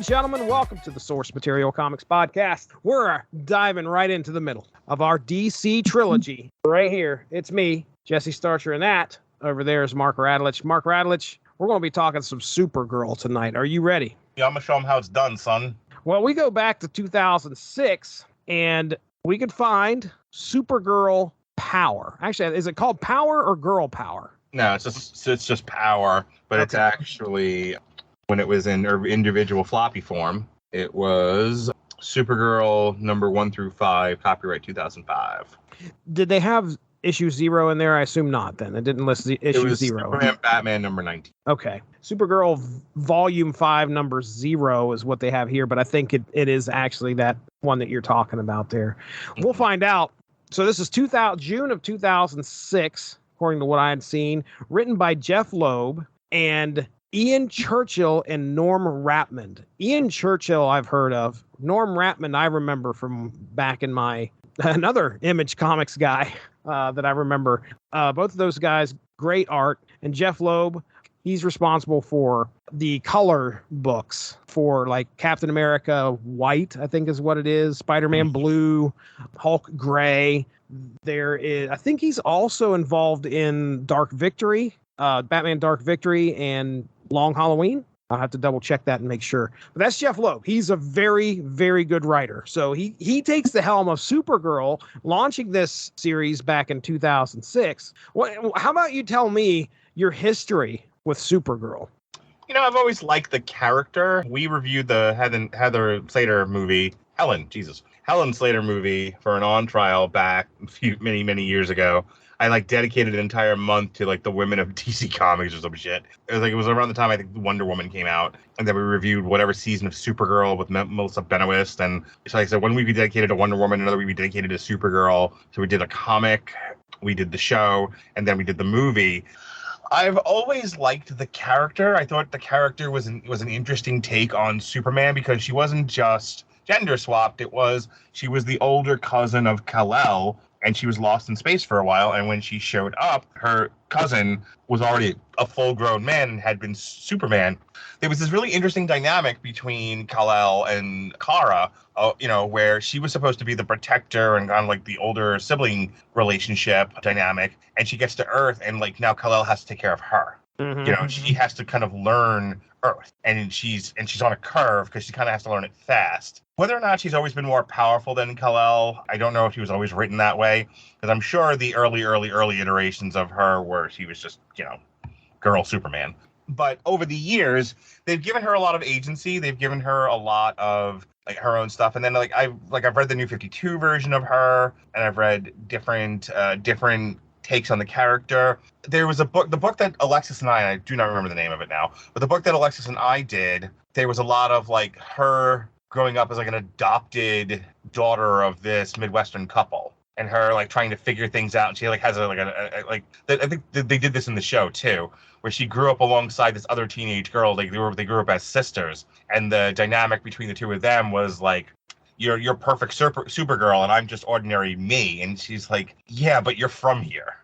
gentlemen, welcome to the Source Material Comics Podcast. We're diving right into the middle of our DC trilogy. Right here, it's me, Jesse Starcher, and that over there is Mark Radulich. Mark Radulich, we're going to be talking some Supergirl tonight. Are you ready? Yeah, I'm going to show them how it's done, son. Well, we go back to 2006, and we could find Supergirl Power. Actually, is it called Power or Girl Power? No, it's just Power, but It's actually, when it was in individual floppy form, it was Supergirl number 1 through 5, copyright 2005. Did they have issue 0 in there? I assume not, then. It didn't list the issue 0. Superman, Batman number 19. Okay. Supergirl volume 5 number 0 is what they have here, but I think it is actually that one that you're talking about there. We'll find out. So this is June of 2006, according to what I had seen, written by Jeph Loeb and Ian Churchill and Norm Rapmund. Ian Churchill I've heard of. Norm Rapmund I remember from back in my another Image Comics guy that I remember. Both of those guys, great art. And Jeph Loeb, he's responsible for the color books for like Captain America White, I think is what it is, Spider-Man Blue, Hulk Gray. I think he's also involved in Dark Victory, Batman Dark Victory and Long Halloween. I'll have to double check that and make sure. But that's Jeph Loeb. He's a very, very good writer. So he takes the helm of Supergirl, launching this series back in 2006. How about you tell me your history with Supergirl? You know, I've always liked the character. We reviewed the Heather Slater movie, Helen Slater movie for an on trial back many years ago. I dedicated an entire month to the women of DC Comics or some shit. It was around the time I think Wonder Woman came out, and then we reviewed whatever season of Supergirl with Melissa Benoist. And so I said one week we dedicated to Wonder Woman, another week we dedicated to Supergirl. So we did a comic, we did the show, and then we did the movie. I've always liked the character. I thought the character was an interesting take on Superman because she wasn't just gender swapped. She was the older cousin of Kal-El, and she was lost in space for a while. And when she showed up, her cousin was already a full-grown man and had been Superman. There was this really interesting dynamic between Kal-El and Kara, where she was supposed to be the protector and kind of the older sibling relationship dynamic. And she gets to Earth, and now Kal-El has to take care of her. Mm-hmm. She has to kind of learn Earth, and she's on a curve because she kind of has to learn it fast. Whether or not she's always been more powerful than Kal-El, I don't know if she was always written that way, because I'm sure the early iterations of her were she was just, girl Superman. But over the years, they've given her a lot of agency. They've given her a lot of her own stuff. And then I've read the New 52 version of her, and I've read different takes on the character. There was the book that Alexis and I do not remember the name of it now, but the book that Alexis and I did, there was a lot of her growing up as an adopted daughter of this Midwestern couple, and her trying to figure things out. And she has I think they did this in the show too, where she grew up alongside this other teenage girl. They grew up as sisters, and the dynamic between the two of them was you're perfect Supergirl, and I'm just ordinary me. And she's like, yeah, but you're from here.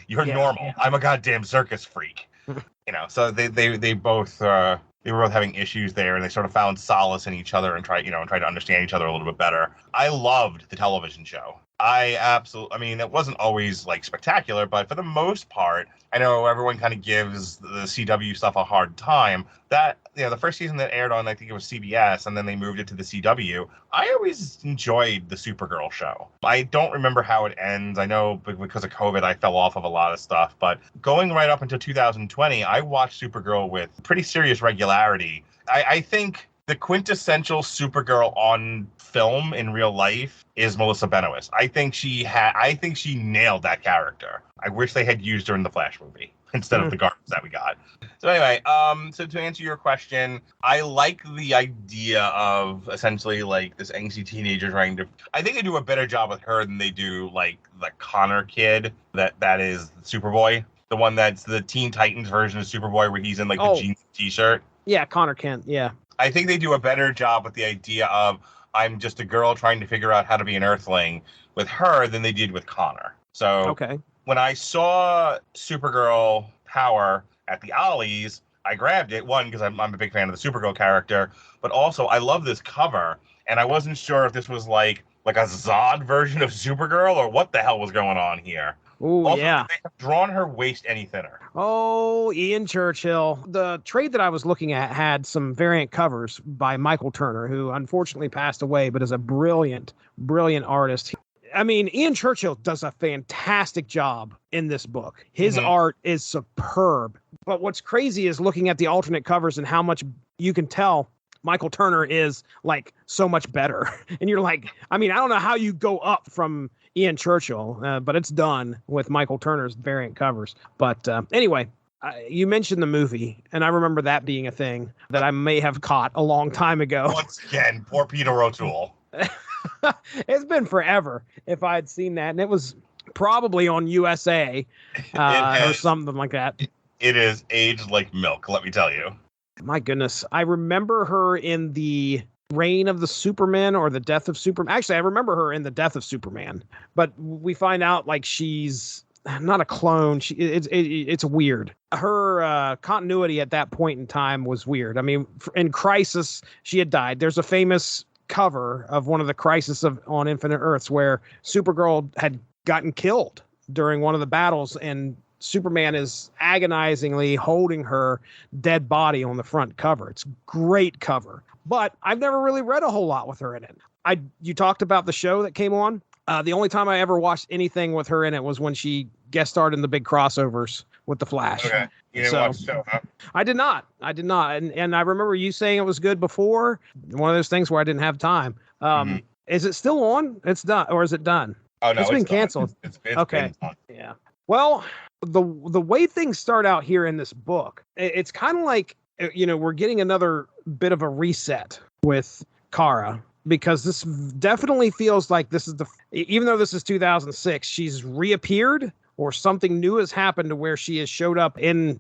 You're normal. Yeah. I'm a goddamn circus freak. So they both they were both having issues there, and they sort of found solace in each other and tried to understand each other a little bit better. I loved the television show. It wasn't always spectacular, but for the most part, I know everyone kind of gives the CW stuff a hard time. That, the first season that aired on, I think it was CBS, and then they moved it to the CW. I always enjoyed the Supergirl show. I don't remember how it ends. I know because of COVID, I fell off of a lot of stuff, but going right up until 2020, I watched Supergirl with pretty serious regularity. I think the quintessential Supergirl on film in real life is Melissa Benoist. I think she nailed that character. I wish they had used her in the Flash movie instead of the garbage that we got. So anyway, so to answer your question, I like the idea of essentially this angsty teenager I think they do a better job with her than they do the Connor kid that is Superboy. The one that's the Teen Titans version of Superboy where he's in the jeans t-shirt. Yeah, Connor Kent, yeah. I think they do a better job with the idea of I'm just a girl trying to figure out how to be an Earthling with her than they did with Connor. So when I saw Supergirl Power at the Ollies, I grabbed it, one, because I'm a big fan of the Supergirl character, but also I love this cover, and I wasn't sure if this was like a Zod version of Supergirl or what the hell was going on here. Oh, Also, yeah. they have drawn her waist any thinner. Oh, Ian Churchill. The trade that I was looking at had some variant covers by Michael Turner, who unfortunately passed away, but is a brilliant, brilliant artist. I mean, Ian Churchill does a fantastic job in this book. His art is superb. But what's crazy is looking at the alternate covers and how much you can tell Michael Turner is like so much better. And you're like, I mean, I don't know how you go up from Ian Churchill, but it's done with Michael Turner's variant covers. But anyway, you mentioned the movie, and I remember that being a thing that I may have caught a long time ago. Once again, poor Peter O'Toole. It's been forever if I had seen that, and it was probably on USA or something like that. It is aged like milk, let me tell you. My goodness. I remember her in the Reign of the Superman or the Death of Superman. Actually, I remember her in the Death of Superman, but we find out like she's not a clone. It's weird. Her continuity at that point in time was weird. I mean, in Crisis, she had died. There's a famous cover of one of the Crisis on Infinite Earths where Supergirl had gotten killed during one of the battles, and Superman is agonizingly holding her dead body on the front cover. It's great cover, but I've never really read a whole lot with her in it. You talked about the show that came on. The only time I ever watched anything with her in it was when she guest starred in the big crossovers with the Flash. Okay. You didn't watch the show, huh? I did not. And I remember you saying it was good before. One of those things where I didn't have time. Is it still on? It's done, or is it done? Oh no, it's been canceled. It's okay. Been yeah. Well, the way things start out here in this book, it's kind of like, we're getting another bit of a reset with Kara, because this definitely feels like this is even though this is 2006, she's reappeared or something new has happened to where she has showed up in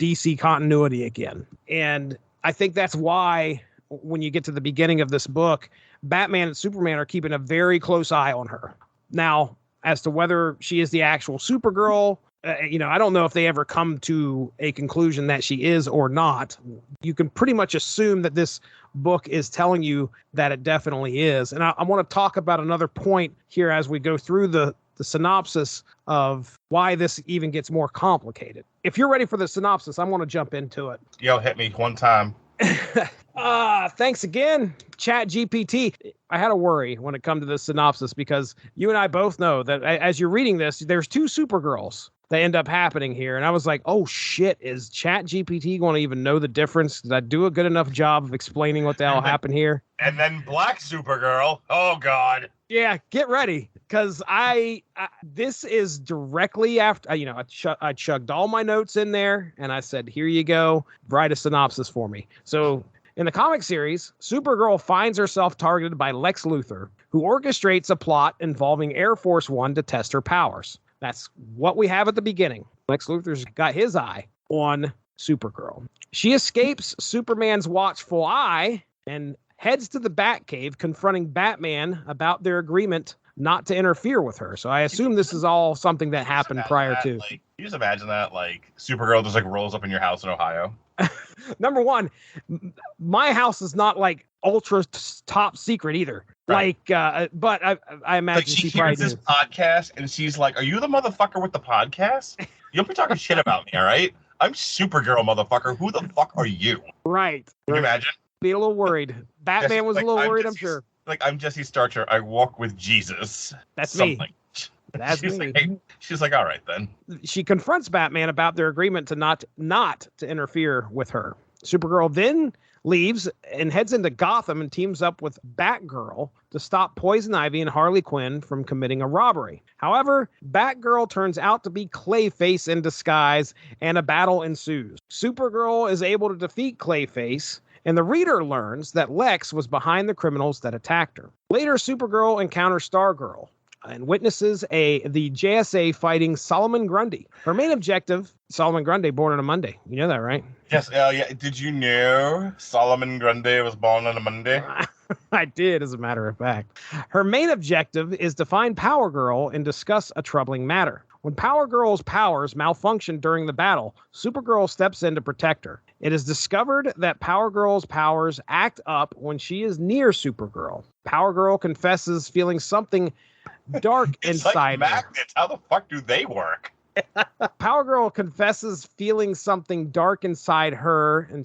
DC continuity again. And I think that's why when you get to the beginning of this book, Batman and Superman are keeping a very close eye on her. Now, as to whether she is the actual Supergirl, I don't know if they ever come to a conclusion that she is or not. You can pretty much assume that this book is telling you that it definitely is. And I want to talk about another point here as we go through the synopsis of why this even gets more complicated. If you're ready for the synopsis, I want to jump into it. Yo, hit me one time. Thanks again, Chat GPT. I had a worry when it come to this synopsis because you and I both know that as you're reading this, there's two Supergirls that end up happening here. And I was like, oh shit, is Chat GPT going to even know the difference? Did I do a good enough job of explaining what the hell happened here? And then Black Supergirl. Oh God. Yeah, get ready. Because this is directly after, I chugged all my notes in there and I said, here you go, write a synopsis for me. So in the comic series, Supergirl finds herself targeted by Lex Luthor, who orchestrates a plot involving Air Force One to test her powers. That's what we have at the beginning. Lex Luthor's got his eye on Supergirl. She escapes Superman's watchful eye and heads to the Batcave, confronting Batman about their agreement not to interfere with her. So I assume this is all something that happened prior to. Like, you just imagine that, like, Supergirl just, like, rolls up in your house in Ohio. Number one, my house is not, like, ultra top secret either. Right. Like, but I imagine like she hears this podcast and she's like, are you the motherfucker with the podcast? You don't be talking shit about me, all right? I'm Supergirl, motherfucker. Who the fuck are you? Right. Can you imagine? Be a little worried. Batman was a little worried, I'm sure. Like, I'm Jesse Starcher. I walk with Jesus. That's me. That's she's me. Like, she's like, all right, then. She confronts Batman about their agreement to not to interfere with her. Supergirl then leaves and heads into Gotham and teams up with Batgirl to stop Poison Ivy and Harley Quinn from committing a robbery. However, Batgirl turns out to be Clayface in disguise, and a battle ensues. Supergirl is able to defeat Clayface, and the reader learns that Lex was behind the criminals that attacked her. Later, Supergirl encounters Stargirl and witnesses the JSA fighting Solomon Grundy. Her main objective, Solomon Grundy, born on a Monday. You know that, right? Yes. Yeah. Did you know Solomon Grundy was born on a Monday? I did, as a matter of fact. Her main objective is to find Power Girl and discuss a troubling matter. When Power Girl's powers malfunction during the battle, Supergirl steps in to protect her. It is discovered that Power Girl's powers act up when she is near Supergirl. Power Girl confesses feeling something dark inside like magnets. How the fuck do they work? Power Girl confesses feeling something dark inside her, and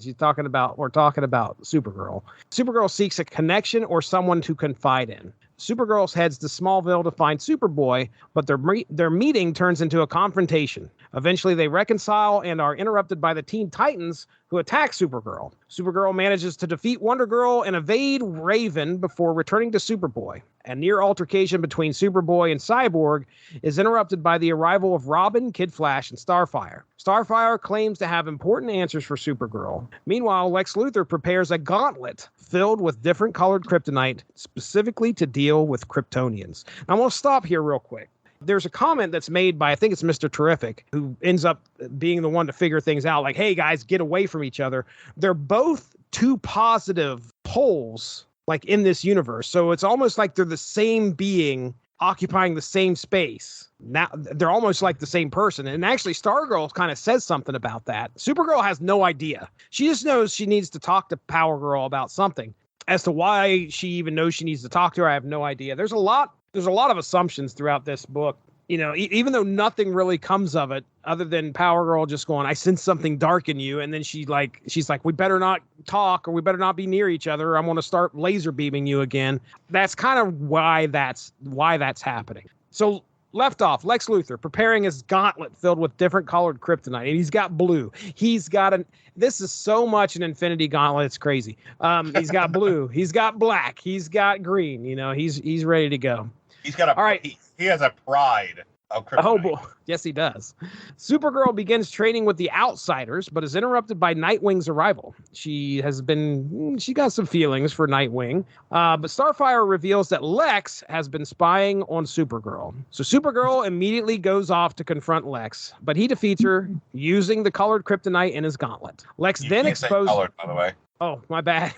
we're talking about Supergirl. Supergirl seeks a connection or someone to confide in. Supergirl heads to Smallville to find Superboy, but their meeting turns into a confrontation. Eventually, they reconcile and are interrupted by the Teen Titans, who attack Supergirl. Supergirl manages to defeat Wonder Girl and evade Raven before returning to Superboy. A near altercation between Superboy and Cyborg is interrupted by the arrival of Robin, Kid Flash, and Starfire. Starfire claims to have important answers for Supergirl. Meanwhile, Lex Luthor prepares a gauntlet filled with different colored kryptonite specifically to deal with Kryptonians. Now, I'm going to stop here real quick. There's a comment that's made by, I think it's Mr. Terrific, who ends up being the one to figure things out. Like, hey, guys, get away from each other. They're both two positive poles, like, in this universe. So it's almost like they're the same being occupying the same space. Now they're almost like the same person. And actually, Stargirl kind of says something about that. Supergirl has no idea. She just knows she needs to talk to Power Girl about something. As to why she even knows she needs to talk to her, I have no idea. There's a lot of assumptions throughout this book. You know, even though nothing really comes of it other than Power Girl just going, I sense something dark in you. And then she's like, we better not talk, or we better not be near each other, or I'm going to start laser beaming you again. That's kind of why that's happening. So left off, Lex Luthor preparing his gauntlet filled with different colored kryptonite. And he's got blue. This is so much an Infinity Gauntlet. It's crazy. He's got blue. He's got black. He's got green. You know, he's ready to go. He's got all right. He has a pride of kryptonite. Oh boy, yes he does. Supergirl begins training with the Outsiders, but is interrupted by Nightwing's arrival. She got some feelings for Nightwing, but Starfire reveals that Lex has been spying on Supergirl. So Supergirl immediately goes off to confront Lex, but he defeats her using the colored kryptonite in his gauntlet. Lex then exposes. Colored, by the way. Oh, my bad.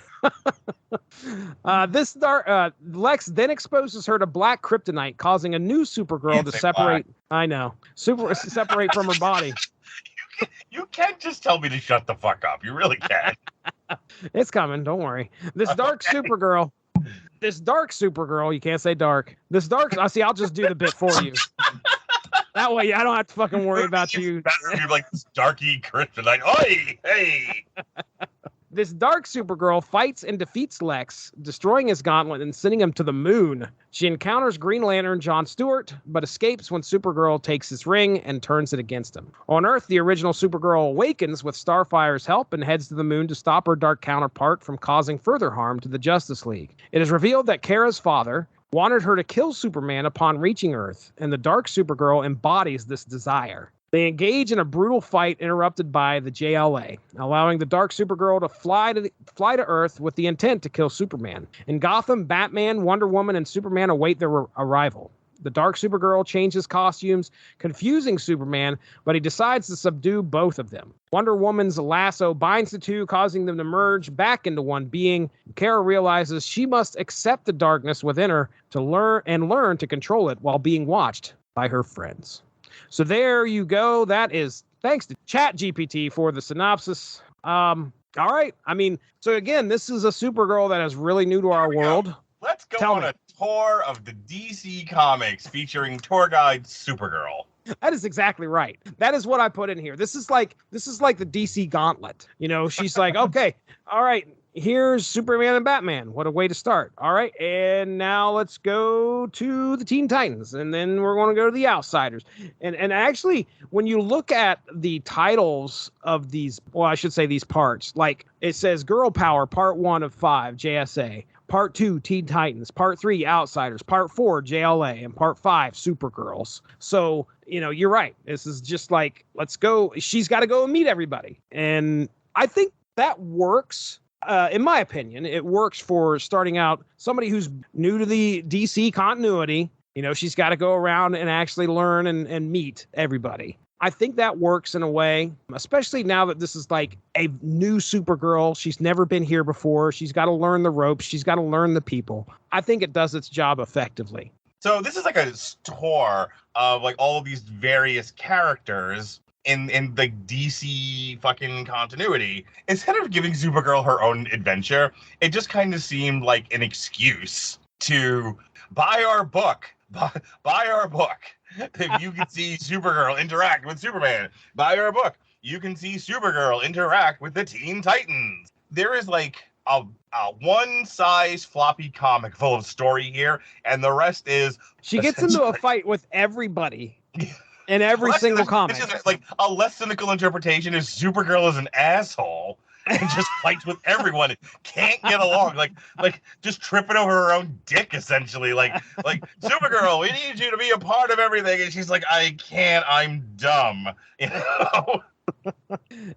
Lex then exposes her to black kryptonite, causing a new Supergirl to separate. Black. I know. Separate from her body. You can't just tell me to shut the fuck up. You really can. It's coming. Don't worry. This dark Supergirl. You can't say dark. I'll just do the bit for you. That way, I don't have to fucking worry about you. You're like this darky kryptonite. Oi, hey. This dark Supergirl fights and defeats Lex, destroying his gauntlet and sending him to the moon. She encounters Green Lantern John Stewart, but escapes when Supergirl takes his ring and turns it against him. On Earth, the original Supergirl awakens with Starfire's help and heads to the moon to stop her dark counterpart from causing further harm to the Justice League. It is revealed that Kara's father wanted her to kill Superman upon reaching Earth, and the dark Supergirl embodies this desire. They engage in a brutal fight interrupted by the JLA, allowing the dark Supergirl to fly to Earth with the intent to kill Superman. In Gotham, Batman, Wonder Woman, and Superman await their arrival. The dark Supergirl changes costumes, confusing Superman, but he decides to subdue both of them. Wonder Woman's lasso binds the two, causing them to merge back into one being. Kara realizes she must accept the darkness within her to learn to control it while being watched by her friends. So there you go. That is thanks to ChatGPT for the synopsis. All right. I mean, so again, this is a Supergirl that is really new to our world. Let's go on a tour of the DC Comics featuring tour guide Supergirl. That is exactly right. That is what I put in here. This is like the DC Gauntlet. You know, she's like, okay, all right. Here's Superman and Batman. What a way to start. All right. And now let's go to the Teen Titans. And then we're going to go to the Outsiders. And actually, when you look at the titles of these, well, I should say these parts, like it says Girl Power, Part 1 of 5, JSA. Part 2, Teen Titans. Part 3, Outsiders. Part 4, JLA. And Part 5, Supergirls. So, you know, you're right. This is just like, let's go. She's got to go and meet everybody. And I think that works. In my opinion, it works for starting out somebody who's new to the DC continuity. You know, she's got to go around and actually learn and meet everybody. I think that works in a way, especially now that this is like a new Supergirl. She's never been here before. She's got to learn the ropes. She's got to learn the people. I think it does its job effectively. So this is like a store of like all of these various characters in the DC fucking continuity. Instead of giving Supergirl her own adventure, it just kind of seemed like an excuse to buy our book. Buy our book. If you can see Supergirl interact with Superman, buy our book. You can see Supergirl interact with the Teen Titans. There is like a one-size floppy comic full of story here, and the rest is she gets into a fight with everybody in every single comic. It's just like a less cynical interpretation is Supergirl is an asshole and just fights with everyone and can't get along, like just tripping over her own dick, essentially. Like Supergirl, we need you to be a part of everything, and she's like, I can't, I'm dumb. You know,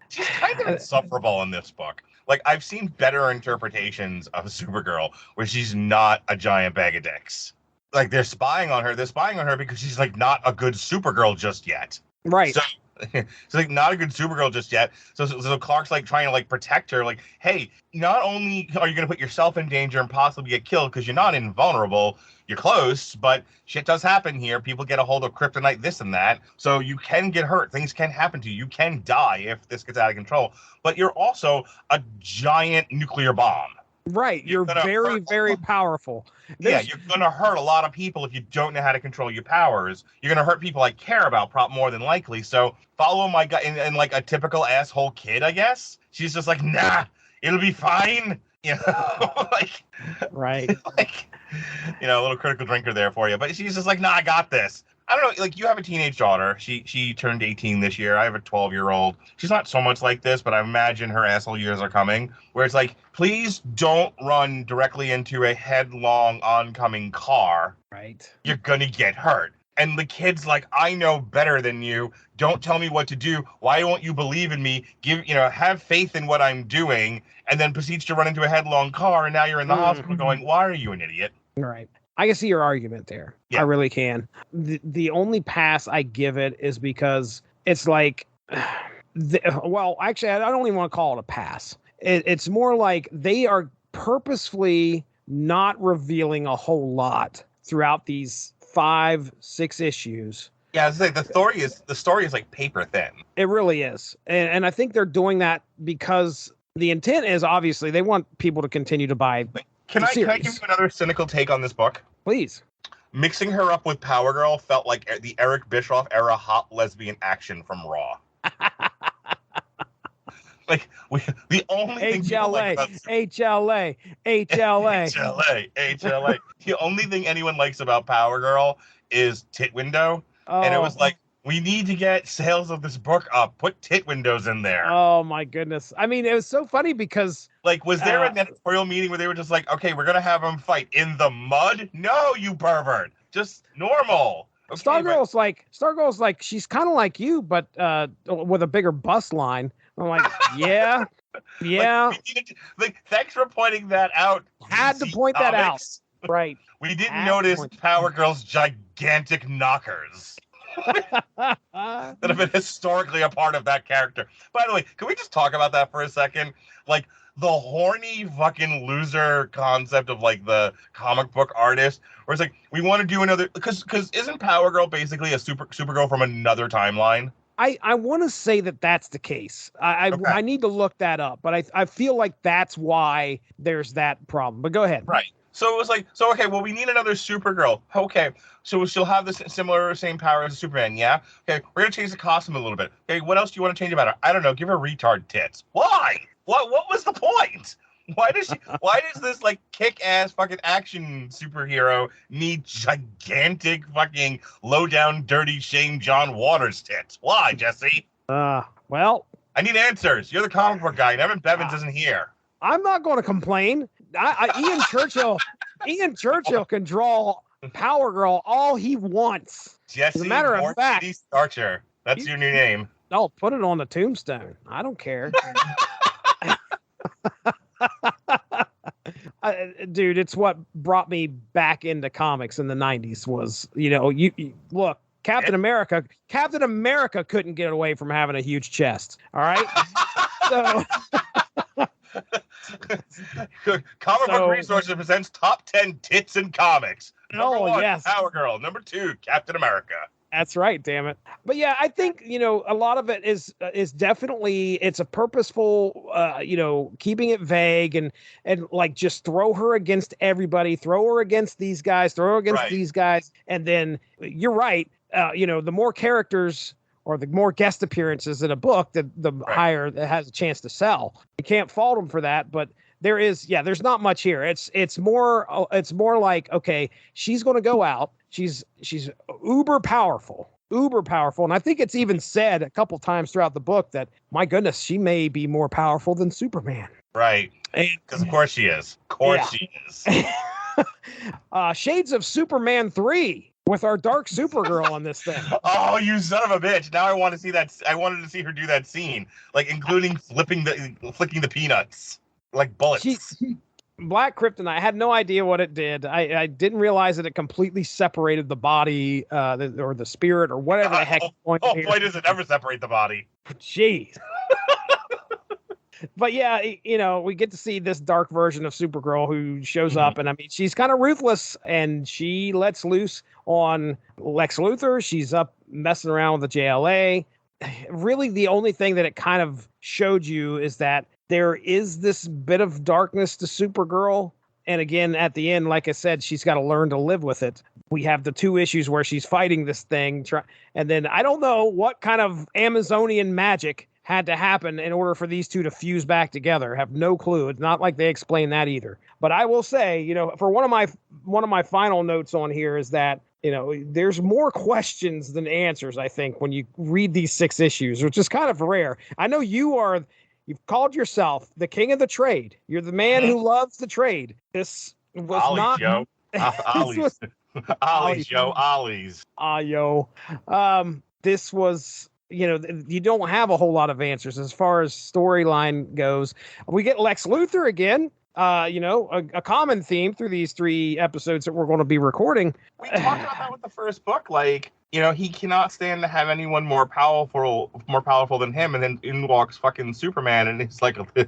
she's kind of insufferable in this book. Like, I've seen better interpretations of Supergirl where she's not a giant bag of dicks. Like, they're spying on her because she's like not a good Supergirl just yet. Right. So it's like not a good Supergirl just yet. So Clark's like trying to like protect her. Like, hey, not only are you going to put yourself in danger and possibly get killed because you're not invulnerable, you're close, but shit does happen here. People get a hold of kryptonite, this and that. So you can get hurt. Things can happen to you. You can die if this gets out of control. But you're also a giant nuclear bomb. Right. You're very, very powerful. Yeah, you're going to hurt a lot of people if you don't know how to control your powers. You're going to hurt people I care about more than likely. So follow my gut. And like a typical asshole kid, I guess. She's just like, nah, it'll be fine. You know, like, right. Like, you know, a little critical drinker there for you. But she's just like, nah, I got this. I don't know, like, you have a teenage daughter. She turned 18 this year. I have a 12-year-old. She's not so much like this, but I imagine her asshole years are coming, where it's like, please don't run directly into a headlong oncoming car. Right. You're gonna get hurt. And the kid's like, I know better than you. Don't tell me what to do. Why won't you believe in me? Have faith in what I'm doing. And then proceeds to run into a headlong car, and now you're in the hospital going, why are you an idiot? Right. I can see your argument there. Yeah. I really can. The only pass I give it is because it's like, actually, I don't even want to call it a pass. It's more like they are purposefully not revealing a whole lot throughout these 5-6 issues. Yeah, I was like, the story is like paper thin. It really is, and I think they're doing that because the intent is obviously they want people to continue to buy. Can I give you another cynical take on this book? Please. Mixing her up with Power Girl felt like the Eric Bischoff era hot lesbian action from Raw. Like, the only thing HLA. The only thing anyone likes about Power Girl is tit window. Oh. And it was like, we need to get sales of this book up. Put tit windows in there. Oh, my goodness. I mean, it was so funny because... Like, was there an editorial meeting where they were just like, okay, we're going to have them fight in the mud? No, you pervert. Just normal. Okay, Stargirl's like, she's kind of like you, but with a bigger bust line. I'm like, yeah. Yeah. Thanks for pointing that out. Had to point that out. Right. We didn't notice Power Girl's gigantic knockers. that have been historically a part of that character. By the way, can we just talk about that for a second? Like, the horny fucking loser concept of like the comic book artist, where it's like, we want to do another, because isn't Power Girl basically a Supergirl from another timeline? I want to say that that's the case. I need to look that up, but I feel like that's why there's that problem. But go ahead. Right. So it was like, okay, well, we need another Supergirl. Okay, so she'll have the same power as Superman, yeah? Okay, we're going to change the costume a little bit. Okay, what else do you want to change about her? I don't know, give her retard tits. Why? What was the point? Why does this, like, kick-ass fucking action superhero need gigantic fucking low-down, dirty, shame John Waters tits? Why, Jesse? Well... I need answers. You're the comic book guy, and Evan Bevins isn't here. I'm not going to complain. Ian Churchill can draw Power Girl all he wants. Jesse, as a matter of fact, Archer. That's your new name. Oh, put it on the tombstone. I don't care. Dude, it's what brought me back into comics in the 90s was, you look, Captain America couldn't get away from having a huge chest. All right. Comic Book Resources presents top 10 tits in comics. Number 1, yes. Power Girl. Number 2, Captain America. That's right, damn it. But yeah, I think, a lot of it is definitely, it's a purposeful, keeping it vague and like just throw her against everybody, throw her against these guys, throw her against these guys. And then you're right. The more characters or the more guest appearances in a book, the higher it has a chance to sell. You can't fault them for that, but there's not much here. It's more like, okay, she's going to go out. She's uber powerful. And I think it's even said a couple times throughout the book that, my goodness, she may be more powerful than Superman. Right. Because of course she is. She is. Shades of Superman 3 with our dark Supergirl on this thing. Oh, you son of a bitch. Now I want to see that. I wanted to see her do that scene, like including flicking the peanuts like bullets. Black Krypton, I had no idea what it did. I didn't realize that it completely separated the body or the spirit or whatever the heck. Boy, does it ever separate the body. Jeez. But yeah, we get to see this dark version of Supergirl who shows up, and I mean, she's kind of ruthless, and she lets loose on Lex Luthor. She's up messing around with the JLA. Really, the only thing that it kind of showed you is that there is this bit of darkness to Supergirl. And again, at the end, like I said, she's got to learn to live with it. We have the 2 issues where she's fighting this thing. And then I don't know what kind of Amazonian magic had to happen in order for these two to fuse back together. I have no clue. It's not like they explain that either. But I will say, for one of my final notes on here is that, there's more questions than answers, I think, when you read these 6 issues, which is kind of rare. I know you've called yourself the king of the trade. You're the man who loves the trade. This was Ollie, not Joe. Ollie's. Ollie's, Joe. Ollie's. Yo. This was, you don't have a whole lot of answers as far as storyline goes. We get Lex Luthor again. A common theme through these 3 episodes that we're going to be recording. We talked about that with the first book. Like, he cannot stand to have anyone more powerful than him. And then in walks fucking Superman, and he's like, this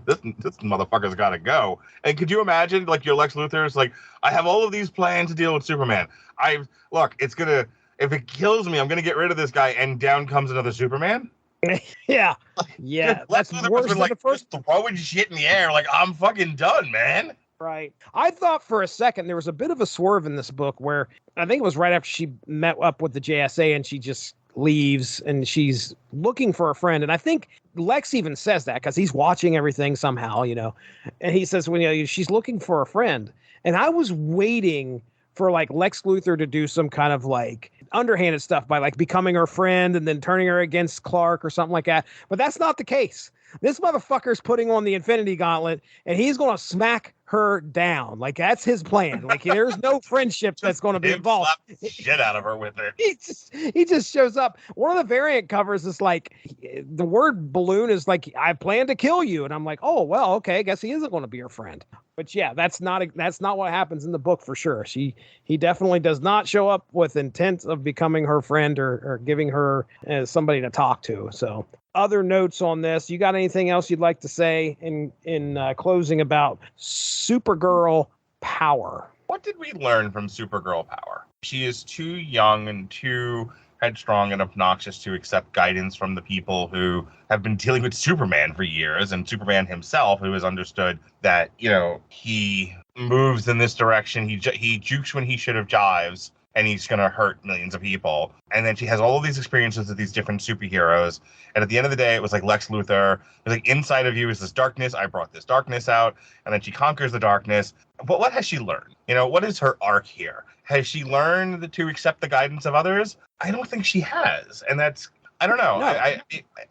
motherfucker's got to go. And could you imagine, like, your Lex Luthor is like, I have all of these plans to deal with Superman. If it kills me, I'm gonna get rid of this guy. And down comes another Superman. Yeah. That's worse than the first. Throwing shit in the air, like, I'm fucking done, man. Right. I thought for a second there was a bit of a swerve in this book where I think it was right after she met up with the JSA and she just leaves and she's looking for a friend. And I think Lex even says that because he's watching everything somehow, and he says, she's looking for a friend. And I was waiting for like Lex Luthor to do some kind of like underhanded stuff by like becoming her friend and then turning her against Clark or something like that. But that's not the case. This motherfucker's putting on the Infinity Gauntlet and he's going to smack her down. Like, that's his plan. Like, there's no friendship that's going to be involved. Shit out of her with it. He just shows up. One of the variant covers is like, the word balloon is like, I plan to kill you. And I'm like, oh, well, okay, I guess he isn't going to be her friend. But yeah, that's not what happens in the book for sure. He definitely does not show up with intent of becoming her friend or giving her somebody to talk to. So other notes on this, you got anything else you'd like to say in closing about Supergirl power? What did we learn from Supergirl power? She is too young and too headstrong and obnoxious to accept guidance from the people who have been dealing with Superman for years, and Superman himself, who has understood that, he moves in this direction, he jukes when he should have jives, and he's going to hurt millions of people. And then she has all of these experiences with these different superheroes. And at the end of the day, it was like Lex Luthor. It was like, inside of you is this darkness. I brought this darkness out. And then she conquers the darkness. But what has she learned? What is her arc here? Has she learned to accept the guidance of others? I don't think she has. And that's, I don't know. No. I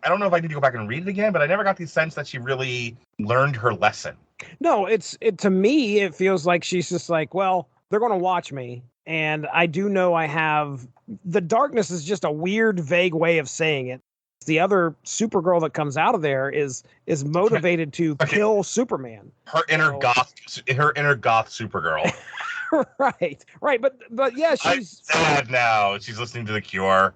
don't know if I need to go back and read it again, but I never got the sense that she really learned her lesson. No, to me, it feels like she's just like, well, they're going to watch me. And I do know I have the darkness is just a weird, vague way of saying it. The other Supergirl that comes out of there is motivated to kill Superman. Her inner goth Supergirl. Right. But yeah, she's sad now. She's listening to The Cure,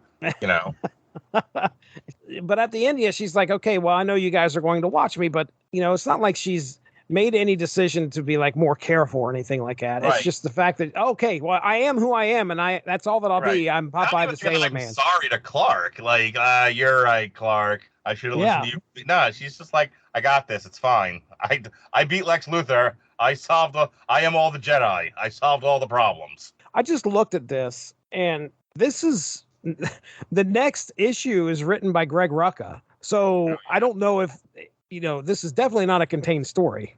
But at the end, yeah, she's like, okay, well, I know you guys are going to watch me, but it's not like she's made any decision to be like more careful or anything like that. Right. It's just the fact that, okay, well, I am who I am, and that's all that I'll be. I'm Popeye the Sailor Man. I'm sorry to Clark. Like, you're right, Clark. I should have listened to you. No, she's just like, I got this. It's fine. I beat Lex Luthor. I am all the Jedi. I solved all the problems. I just looked at this, and this is the next issue is written by Greg Rucka. So I don't know if, this is definitely not a contained story.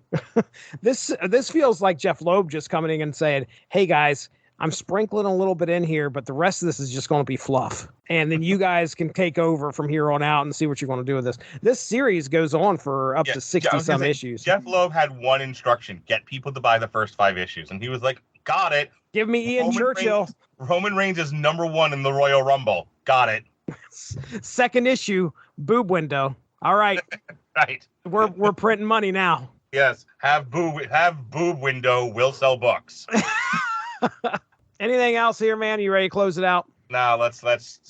This feels like Jeph Loeb just coming in and saying, hey guys, I'm sprinkling a little bit in here, but the rest of this is just going to be fluff. And then you guys can take over from here on out and see what you're going to do with this. This series goes on for up to 60 some issues. Jeph Loeb had one instruction: get people to buy the first 5 issues. And he was like, got it. Give me Ian Churchill. Roman Reigns is #1 in the Royal Rumble. Got it. Second issue, boob window. All right. Right. We're printing money now. Yes. Have boob window will sell books. Anything else here, man? You ready to close it out? Now let's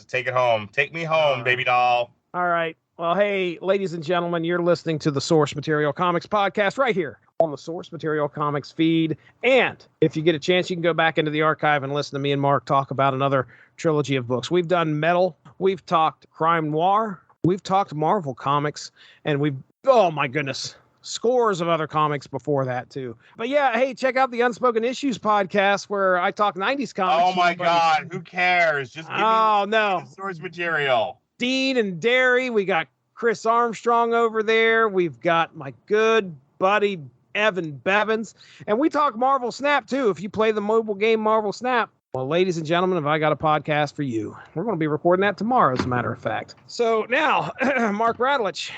take it home. Take me home, baby doll. All right. Well, hey, ladies and gentlemen, you're listening to the Source Material Comics podcast right here on the Source Material Comics feed. And if you get a chance, you can go back into the archive and listen to me and Mark talk about another trilogy of books. We've done metal. We've talked crime noir. We've talked Marvel comics. And oh my goodness, scores of other comics before that too. But yeah, hey, check out the Unspoken Issues podcast where I talk 90s comics. Oh my God, who cares? Just give me the source material. Dean and Derry. We got Chris Armstrong over there. We've got my good buddy Evan Bevins. And we talk Marvel Snap too. If you play the mobile game Marvel Snap. Well, ladies and gentlemen, have I got a podcast for you? We're going to be recording that tomorrow, as a matter of fact. So now, Mark Radulich,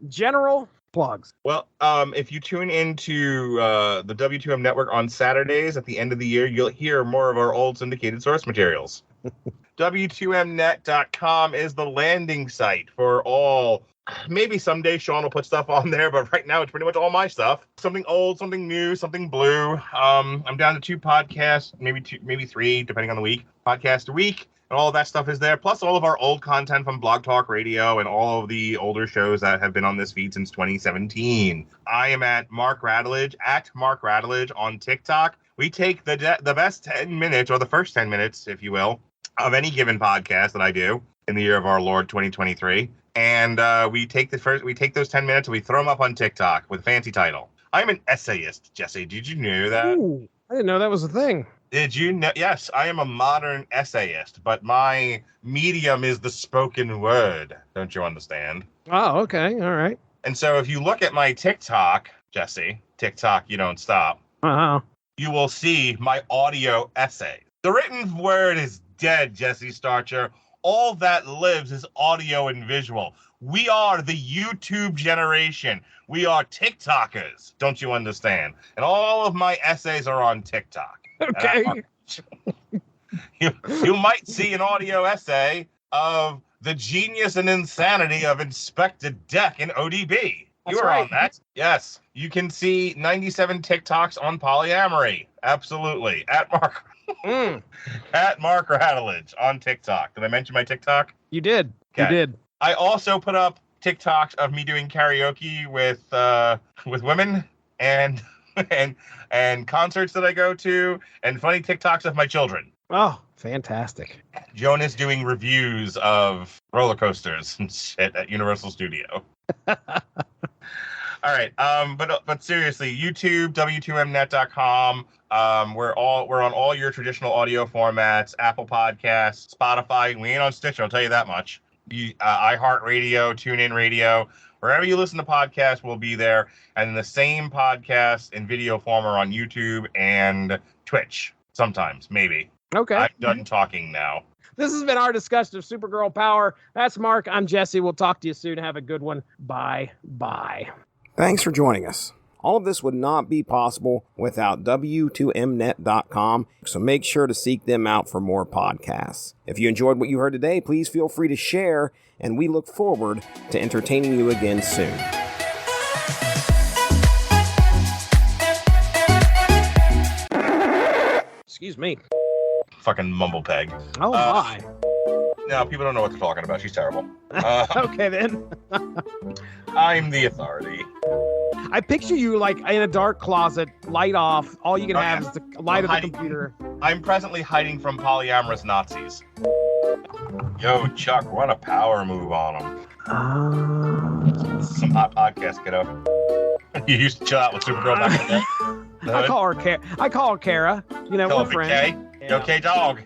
general plugs. Well, if you tune into the W2M network on Saturdays at the end of the year, you'll hear more of our old syndicated source materials. W2Mnet.com is the landing site for all. Maybe someday Sean will put stuff on there, but right now it's pretty much all my stuff. Something old, something new, something blue. I'm down to 2 podcasts, maybe 3, depending on the week. Podcast a week, and all of that stuff is there. Plus all of our old content from Blog Talk Radio and all of the older shows that have been on this feed since 2017. I am at Mark Radulich on TikTok. We take the best 10 minutes, or the first 10 minutes, if you will, of any given podcast that I do in the year of our Lord 2023. And we take those 10 minutes and we throw them up on TikTok with a fancy title. I'm an essayist, Jesse. Did you know that? Ooh, I didn't know that was a thing. Did you know? Yes, I am a modern essayist, but my medium is the spoken word. Don't you understand? Oh, okay. All right. And so if you look at my TikTok, Jesse, TikTok, you don't stop. Uh-huh. You will see my audio essay. The written word is dead, Jesse Starcher. All that lives is audio and visual. We are the YouTube generation. We are TikTokers. Don't you understand? And all of my essays are on TikTok. Okay. You might see an audio essay of the genius and insanity of Inspector Deck in ODB. You were on that. Yes. You can see 97 TikToks on polyamory. Absolutely. At Mark Radulich on TikTok. Did I mention my TikTok? You did. Okay. You did. I also put up TikToks of me doing karaoke with women and concerts that I go to, and funny TikToks of my children. Oh, fantastic. Jonas doing reviews of roller coasters and shit at Universal Studio. All right. But seriously, YouTube, W2Mnet.com. We're on all your traditional audio formats, Apple Podcasts, Spotify. We ain't on Stitcher, I'll tell you that much. iHeartRadio, TuneIn Radio. Wherever you listen to podcasts, we'll be there. And the same podcast in video form are on YouTube and Twitch. Sometimes, maybe. Okay. I'm done talking now. This has been our discussion of Supergirl Power. That's Mark. I'm Jesse. We'll talk to you soon. Have a good one. Bye. Thanks for joining us. All of this would not be possible without W2Mnet.com, so make sure to seek them out for more podcasts. If you enjoyed what you heard today, please feel free to share, and we look forward to entertaining you again soon. Excuse me. Fucking mumblepeg. Oh, my. No, people don't know what they're talking about. She's terrible. Okay, then. I'm the authority. I picture you like in a dark closet, light off. All you can have is the light of the hiding. computer. I'm presently hiding from polyamorous Nazis. Yo, Chuck, run a power move on them. Some hot podcast, kiddo. You used to chill out with Supergirl back in the day. I call her Kara. You know, we're friends. Yeah. You okay, dog?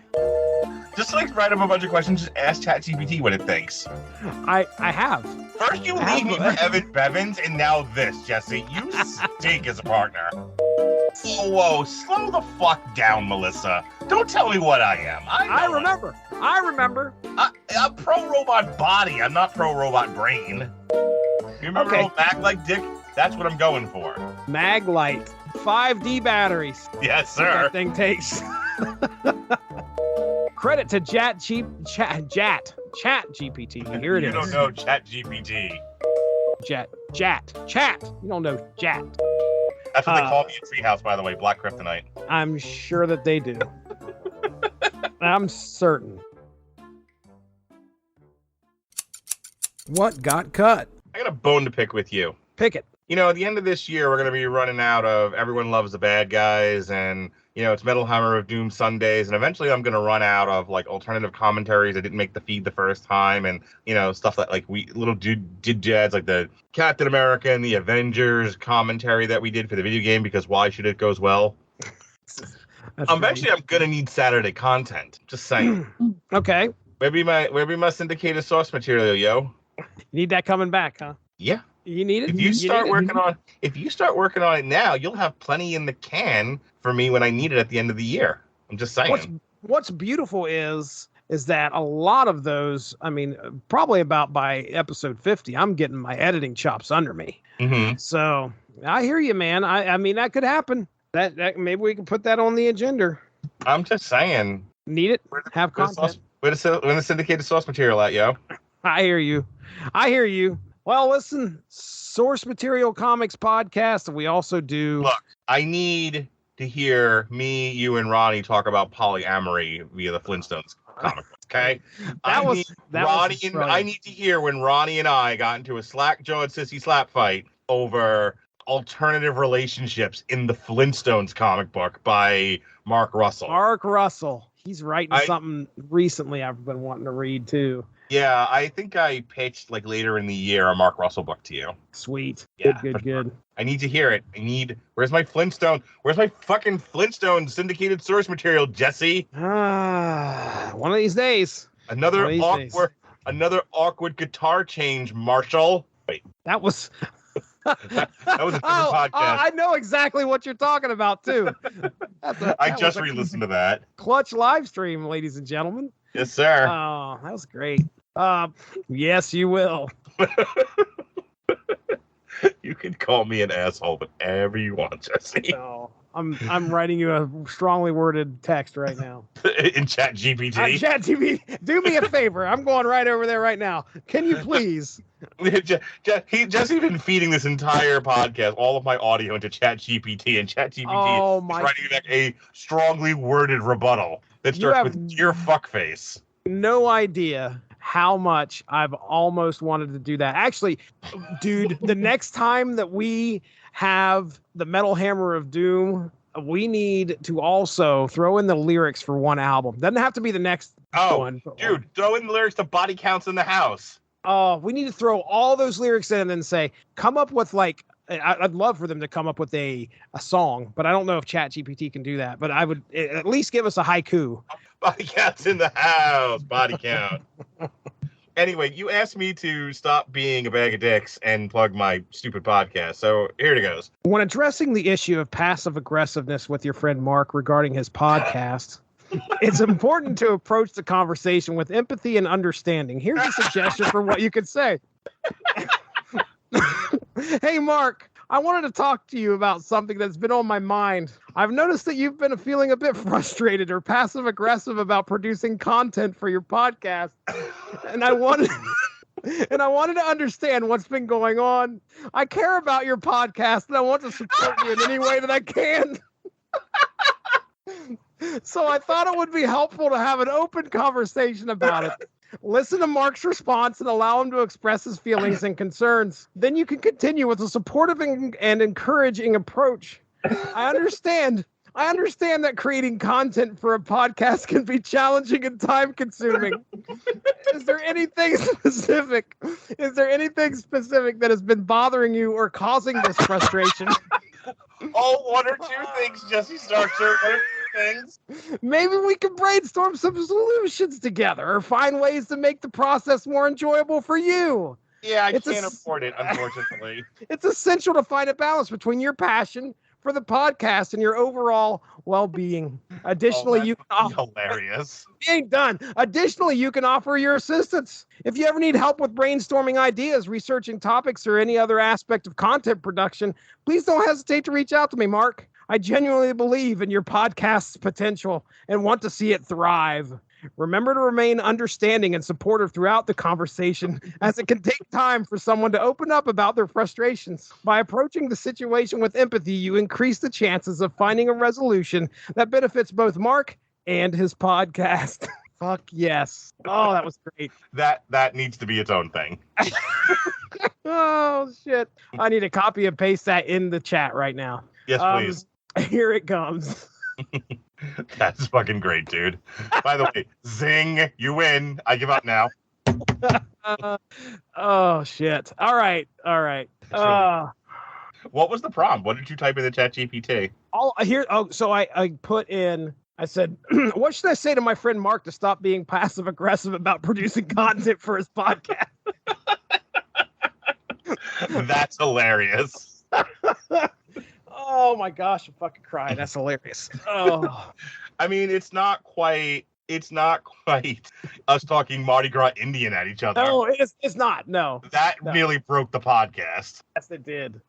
Just like write him a bunch of questions. Just ask ChatGPT what it thinks. I have. First you leave me for Evan Bevins, and now this, Jesse. You stink as a partner. Whoa, slow the fuck down, Melissa. Don't tell me what I am. I remember. I'm pro-robot body. I'm not pro-robot brain. You remember old Maglite Dick? That's what I'm going for. Maglite. 5D batteries. Yes, sir. That thing takes. Credit to Chat GPT. Here it is. You don't know Chat GPT. Chat. You don't know Chat. That's what they call me in Treehouse, by the way. Black Kryptonite. I'm sure that they do. I'm certain. What got cut? I got a bone to pick with you. Pick it. You know, at the end of this year, we're going to be running out of Everyone Loves the Bad Guys, and, you know, it's Metal Hammer of Doom Sundays, and eventually I'm going to run out of, like, alternative commentaries that didn't make the feed the first time, and, you know, stuff that, like, we little did-jads, like the Captain America and the Avengers commentary that we did for the video game, because why should it goes well? Eventually, I'm going to need Saturday content. Just saying. Okay. Where be my syndicated source material, yo? You need that coming back, huh? Yeah. You need it. If you start working on it now, you'll have plenty in the can for me when I need it at the end of the year. I'm just saying. What's beautiful is that a lot of those, I mean, probably about by episode 50, I'm getting my editing chops under me. Mm-hmm. So I hear you, man. I mean, that could happen. That maybe we can put that on the agenda. I'm just saying. Need it? Have content. Where the syndicated source material at, yo? I hear you. Well, listen, Source Material Comics podcast, and we also do... Look, I need to hear me, you, and Ronnie talk about polyamory via the Flintstones comic book, okay? I need to hear when Ronnie and I got into a slack-jawed sissy slap fight over alternative relationships in the Flintstones comic book by Mark Russell. He's writing something recently I've been wanting to read, too. Yeah, I think I pitched like later in the year a Mark Russell book to you. Sweet. Yeah, Good. I need to hear it. Where's my fucking Flintstone syndicated source material, Jesse? One of these days. Another awkward guitar change, Marshall. Wait. That was that was a different podcast. I know exactly what you're talking about too. I just re-listened to that. Clutch live stream, ladies and gentlemen. Yes, sir. Oh, that was great. Yes, you will. You can call me an asshole whenever you want, Jesse. No, I'm writing you a strongly worded text right now. In Chat GPT. Chat GPT, do me a favor. I'm going right over there right now. Can you please? Jesse's been feeding this entire podcast, all of my audio, into Chat GPT, and Chat GPT is writing back a strongly worded rebuttal that starts with "dear fuckface." No idea how much I've almost wanted to do that. Actually, dude, the next time that we have the Metal Hammer of Doom, we need to also throw in the lyrics for one album. Doesn't have to be the next one. Dude, throw in the lyrics to Body Counts in the House. We need to throw all those lyrics in and say, come up with like, I'd love for them to come up with a song, but I don't know if ChatGPT can do that. But I would at least give us a haiku. Body Counts in the House. Body Count. Anyway, you asked me to stop being a bag of dicks and plug my stupid podcast. So here it goes. When addressing the issue of passive aggressiveness with your friend Mark regarding his podcast, it's important to approach the conversation with empathy and understanding. Here's a suggestion for what you could say. Hey, Mark, I wanted to talk to you about something that's been on my mind. I've noticed that you've been feeling a bit frustrated or passive aggressive about producing content for your podcast. And I wanted to understand what's been going on. I care about your podcast and I want to support you in any way that I can. So I thought it would be helpful to have an open conversation about it. Listen to Mark's response and allow him to express his feelings and concerns. Then you can continue with a supportive and encouraging approach. I understand that creating content for a podcast can be challenging and time-consuming. Is there anything specific that has been bothering you or causing this frustration? Oh, one or two things, Jesse Starcher. One or two things. Maybe we can brainstorm some solutions together or find ways to make the process more enjoyable for you. Yeah, I can't afford it, unfortunately. It's essential to find a balance between your passion for the podcast and your overall well-being. Additionally, you can hilarious. We ain't done. Additionally, you can offer your assistance. If you ever need help with brainstorming ideas, researching topics, or any other aspect of content production, please don't hesitate to reach out to me, Mark. I genuinely believe in your podcast's potential and want to see it thrive. Remember to remain understanding and supportive throughout the conversation, as it can take time for someone to open up about their frustrations. By approaching the situation with empathy, you increase the chances of finding a resolution that benefits both Mark and his podcast. Fuck yes. Oh, that was great. That needs to be its own thing. Oh, shit. I need to copy and paste that in the chat right now. Yes, please. Here it comes. That's fucking great, dude. By the way, zing, you win. I give up now. Oh, shit. All right. What was the prompt? What did you type in the chat GPT? So I put in, I said, what should I say to my friend Mark to stop being passive aggressive about producing content for his podcast? That's hilarious. Oh my gosh, I'm fucking crying. That's hilarious. Oh. I mean, it's not quite us talking Mardi Gras Indian at each other. No, it's not. No. That nearly broke the podcast. Yes, it did.